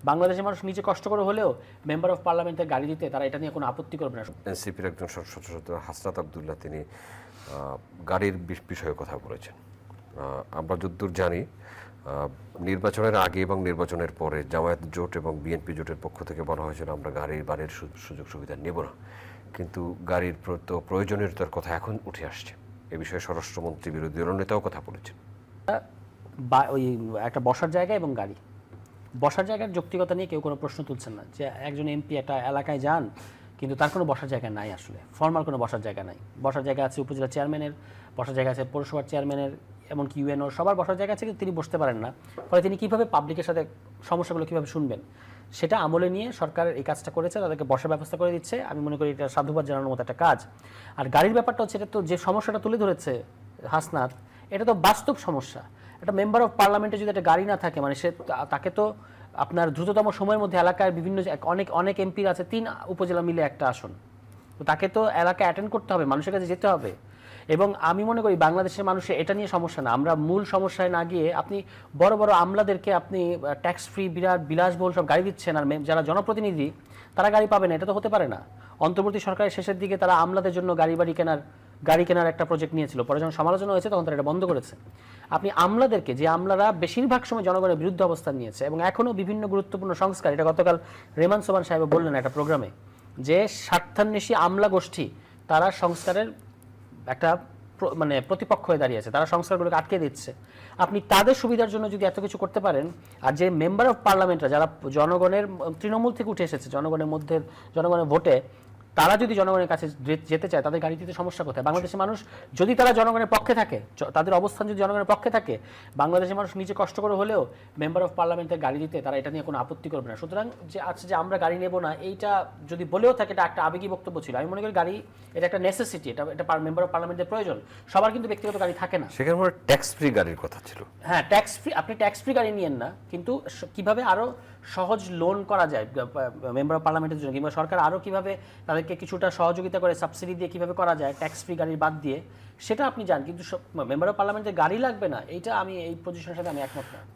বাংলাদেশের মানুষ নিজে কষ্ট করে হলেও মেম্বার অফ পার্লামেন্টের গাড়ি দিতে তারা এটা নিয়ে কোনো আপত্তি করবে না। এনসিপির একজন সদস্য হাসনাত আবদুল্লাহ তিনি গাড়ির বিষয়ে কথা বলেছেন। আমরা যতদূর জানি নির্বাচনের আগে এবং নির্বাচনের পরে জামায়াত জোট এবং বিএনপি জোটের পক্ষ থেকে বলা হয়েছিল আমরা বাড়ির সুযোগ সুবিধা নেব না, কিন্তু গাড়ির প্রয়োজনীয়তার কথা এখন উঠে আসছে। এ বিষয়ে স্বরাষ্ট্রমন্ত্রী বিরোধী দলনেতাও কথা বলেছেন। ওই একটা বসার জায়গা এবং গাড়ি, বসার জায়গার যৌক্তিকতা নিয়ে কেউ কোনো প্রশ্ন তুলছেন না, যে একজন এমপি একটা এলাকায় যান কিন্তু তার কোনো বসার জায়গা নাই, আসলে ফর্মাল কোনো বসার জায়গা নাই। বসার জায়গা আছে উপজেলা চেয়ারম্যানের, বসার জায়গা আছে পৌরসভার চেয়ারম্যানের, এমনকি ইউএনওর সবার বসার জায়গা আছে, কিন্তু তিনি বসতে পারেন না। ফলে তিনি কীভাবে পাবলিকের সাথে সমস্যাগুলো কীভাবে শুনবেন, সেটা আমলে নিয়ে সরকার এই কাজটা করেছে, তাদেরকে বসার ব্যবস্থা করে দিচ্ছে। আমি মনে করি এটা সাধুবাদ জানানোর মতো একটা কাজ। আর গাড়ির ব্যাপারটা হচ্ছে, এটা তো যে সমস্যাটা তুলে ধরেছে হাসনাত, এটা তো বাস্তব সমস্যা। একটা মেম্বার অফ পার্লামেন্টে যদি একটা গাড়ি না থাকে, মানে সে তাকে তো আপনার দ্রুততম সময়ের মধ্যে এলাকায় বিভিন্ন অনেক এমপির আছে 3 উপজেলা মিলে একটা আসন, তো তাকে তো এলাকায় অ্যাটেন্ড করতে হবে, মানুষের কাছে যেতে হবে। এবং আমি মনে করি বাংলাদেশের মানুষের এটা নিয়ে সমস্যা না, আমরা মূল সমস্যায় না গিয়ে আপনি বড় বড় আমলাদেরকে আপনি ট্যাক্স ফ্রি বিরাট বিলাসবহুল সব গাড়ি দিচ্ছেন, আর যারা জনপ্রতিনিধি তারা গাড়ি পাবে না, এটা তো হতে পারে না। অন্তর্বর্তী সরকারের শেষের দিকে তারা আমলাদের জন্য গাড়ি কেনার একটা প্রজেক্ট নিয়েছিল, পরে যখন সমালোচনা হয়েছে তখন তারা এটা বন্ধ করেছে। আপনি আমলাদেরকে, যে আমলারা বেশিরভাগ সময় জনগণের বিরুদ্ধে অবস্থান নিয়েছে এবং এখনও বিভিন্ন গুরুত্বপূর্ণ সংস্কার, এটা গতকাল রেমান সোবান সাহেব বললেন একটা প্রোগ্রামে, যে স্বার্থান্বেষী আমলা গোষ্ঠী তারা সংস্কারের একটা মানে প্রতিপক্ষ হয়ে দাঁড়িয়েছে, তারা সংস্কারগুলোকে আটকে দিচ্ছে। আপনি তাদের সুবিধার জন্য যদি এত কিছু করতে পারেন, আর যে মেম্বার অফ পার্লামেন্টরা যারা জনগণের তৃণমূল থেকে উঠে এসেছে, জনগণের ভোটে, তারা যদি জনগণের কাছে যেতে চায়, তাদের গাড়ি দিতে সমস্যা কোথায়? বাংলাদেশের মানুষ যদি তারা জনগণের পক্ষে থাকে, তাদের অবস্থান যদি জনগণের পক্ষে থাকে, বাংলাদেশের মানুষ নিজে কষ্ট করে হলেও মেম্বার অফ পার্লামেন্টের গাড়ি দিতে তারা এটা নিয়ে কোনো আপত্তি করবে না। সুতরাং যে আছে যে আমরা গাড়ি নেব না, এইটা যদি বলেও থাকে, এটা একটা আবেগী বক্তব্য ছিল। আমি মনে করি গাড়ি এটা একটা নেসেসিটি, এটা মেম্বার অফ পার্লামেন্টের প্রয়োজন। সবার কিন্তু ব্যক্তিগত গাড়ি থাকে না। সেখানে ট্যাক্স ফ্রি গাড়ির কথা ছিল। হ্যাঁ, ট্যাক্স ফ্রি, আপনি ট্যাক্স ফ্রি গাড়ি নিয়েন না, কিন্তু কিভাবে আরো সহজ লোন করা যায় মেম্বার অফ পার্লামেন্টের জন্য, কিংবা সরকার আরো কিভাবে তাদেরকে কিছুটা সহযোগিতা করে সাবসিডি দিয়ে কিভাবে করা যায় ট্যাক্স ফ্রি গাড়ির বাদ দিয়ে, সেটা আপনি জান। কিন্তু মেম্বার অফ পার্লামেন্টের গাড়ি লাগবে না, এইটা আমি এই পজিশনের সাথে আমি একমত না।